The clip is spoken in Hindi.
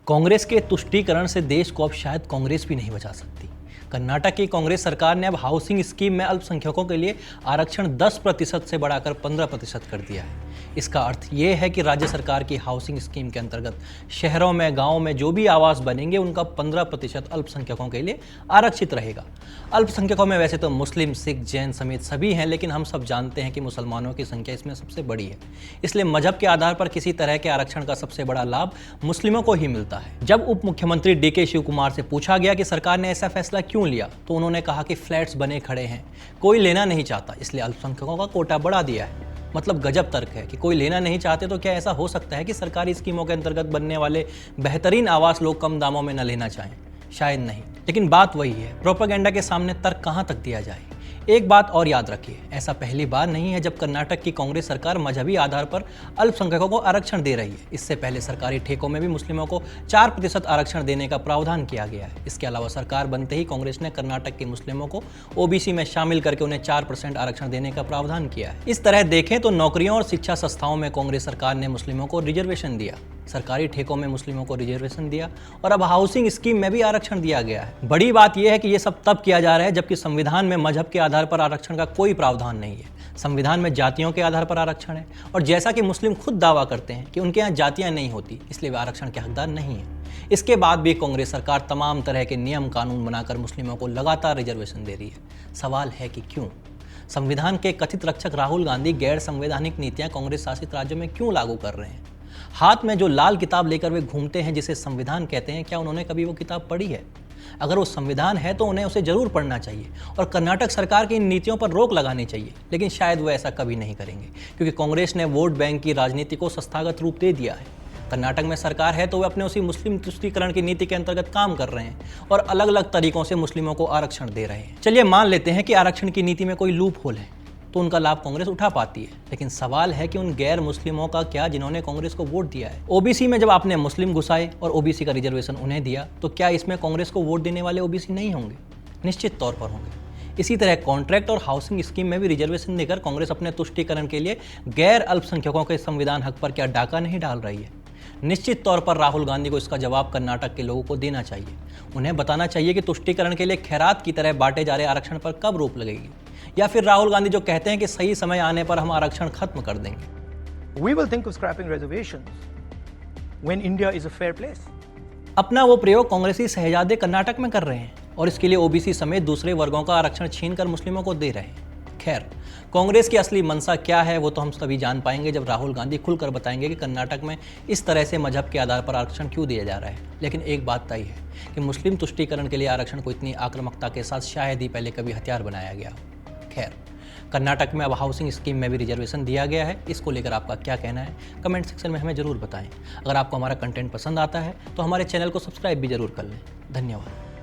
कांग्रेस के तुष्टीकरण से देश को अब शायद कांग्रेस भी नहीं बचा सकती। कर्नाटक की कांग्रेस सरकार ने अब हाउसिंग स्कीम में अल्पसंख्यकों के लिए आरक्षण 10% से बढ़ाकर 15% कर दिया है। इसका अर्थ ये है कि राज्य सरकार की हाउसिंग स्कीम के अंतर्गत शहरों में, गांवों में जो भी आवास बनेंगे उनका 15% अल्पसंख्यकों के लिए आरक्षित रहेगा। अल्पसंख्यकों में वैसे तो मुस्लिम, सिख, जैन समेत सभी हैं, लेकिन हम सब जानते हैं कि मुसलमानों की संख्या इसमें सबसे बड़ी है। इसलिए मजहब के आधार पर किसी तरह के आरक्षण का सबसे बड़ा लाभ मुस्लिमों को ही मिलता है। जब उप मुख्यमंत्री डीके शिव कुमार से पूछा गया कि सरकार ने ऐसा फैसला क्यों लिया, तो उन्होंने कहा कि फ्लैट्स बने खड़े हैं, कोई लेना नहीं चाहता, इसलिए अल्पसंख्यकों का कोटा बढ़ा दिया है। मतलब गजब तर्क है कि कोई लेना नहीं चाहते, तो क्या ऐसा हो सकता है कि सरकारी स्कीमों के अंतर्गत बनने वाले बेहतरीन आवास लोग कम दामों में न लेना चाहें? शायद नहीं, लेकिन बात वही है, प्रोपेगेंडा के सामने तर्क कहां तक दिया जाए। एक बात और याद रखिए, ऐसा पहली बार नहीं है जब कर्नाटक की कांग्रेस सरकार मजहबी आधार पर अल्पसंख्यकों को आरक्षण दे रही है। इससे पहले सरकारी ठेकों में भी मुस्लिमों को 4% आरक्षण देने का प्रावधान किया गया है। इसके अलावा सरकार बनते ही कांग्रेस ने कर्नाटक के मुस्लिमों को ओबीसी में शामिल करके उन्हें 4% आरक्षण देने का प्रावधान किया है। इस तरह देखें तो नौकरियों और शिक्षा संस्थाओं में कांग्रेस सरकार ने मुस्लिमों को रिजर्वेशन दिया, सरकारी ठेकों में मुस्लिमों को रिजर्वेशन दिया और अब हाउसिंग स्कीम में भी आरक्षण दिया गया है। बड़ी बात यह है कि यह सब तब किया जा रहा है जबकि संविधान में मजहब के आधार पर आरक्षण का कोई प्रावधान नहीं है। संविधान में जातियों के आधार पर आरक्षण है और जैसा कि मुस्लिम खुद दावा करते हैं कि उनके यहाँ जातियां नहीं होती, इसलिए वे आरक्षण के हकदार नहीं है। इसके बाद भी कांग्रेस सरकार तमाम तरह के नियम कानून बनाकर मुस्लिमों को लगातार रिजर्वेशन दे रही है। सवाल है कि क्यों? संविधान के कथित रक्षक राहुल गांधी गैर संवैधानिक नीतियां कांग्रेस शासित राज्यों में क्यों लागू कर रहे हैं? हाथ में जो लाल किताब लेकर वे घूमते हैं जिसे संविधान कहते हैं, क्या उन्होंने कभी वो किताब पढ़ी है? अगर वो संविधान है तो उन्हें उसे जरूर पढ़ना चाहिए और कर्नाटक सरकार की इन नीतियों पर रोक लगानी चाहिए, लेकिन शायद वो ऐसा कभी नहीं करेंगे क्योंकि कांग्रेस ने वोट बैंक की राजनीति को संस्थागत रूप दे दिया है। कर्नाटक में सरकार है तो वे अपने उसी मुस्लिम तुष्टीकरण की नीति के अंतर्गत काम कर रहे हैं और अलग अलग तरीकों से मुस्लिमों को आरक्षण दे रहे हैं। चलिए मान लेते हैं कि आरक्षण की नीति में कोई लूप होल है तो उनका लाभ कांग्रेस उठा पाती है, लेकिन सवाल है कि उन गैर मुस्लिमों का क्या जिन्होंने कांग्रेस को वोट दिया है? ओबीसी में जब आपने मुस्लिम घुसाए और ओबीसी का रिजर्वेशन उन्हें दिया, तो क्या इसमें कांग्रेस को वोट देने वाले ओबीसी नहीं होंगे? निश्चित तौर पर होंगे। इसी तरह कॉन्ट्रैक्ट और हाउसिंग स्कीम में भी रिजर्वेशन देकर कांग्रेस अपने तुष्टीकरण के लिए गैर अल्पसंख्यकों के संविधान हक पर क्या डाका नहीं डाल रही है? निश्चित तौर पर राहुल गांधी को इसका जवाब कर्नाटक के लोगों को देना चाहिए। उन्हें बताना चाहिए कि तुष्टीकरण के लिए खैरात की तरह बांटे जा रहे आरक्षण पर कब रोक लगेगी, या फिर राहुल गांधी जो कहते हैं कि सही समय आने पर हम आरक्षण खत्म कर देंगे। We will think of scrapping reservations when India is a fair place. अपना वो प्रयोग कांग्रेसी शहजादे कर्नाटक में कर रहे हैं और इसके लिए ओबीसी समेत दूसरे वर्गों का आरक्षण छीनकर मुस्लिमों को दे रहे हैं। खैर, कांग्रेस की असली मंशा क्या है वो तो हम सभी जान पाएंगे जब राहुल गांधी खुलकर बताएंगे कि कर्नाटक में इस तरह से मजहब के आधार पर आरक्षण क्यों दिया जा रहा है। लेकिन एक बात तय है कि मुस्लिम तुष्टीकरण के लिए आरक्षण को इतनी आक्रामकता के साथ शायद ही पहले कभी हथियार बनाया गया। खैर, कर्नाटक में अब हाउसिंग स्कीम में भी रिजर्वेशन दिया गया है। इसको लेकर आपका क्या कहना है कमेंट सेक्शन में हमें ज़रूर बताएं। अगर आपको हमारा कंटेंट पसंद आता है तो हमारे चैनल को सब्सक्राइब भी ज़रूर कर लें। धन्यवाद।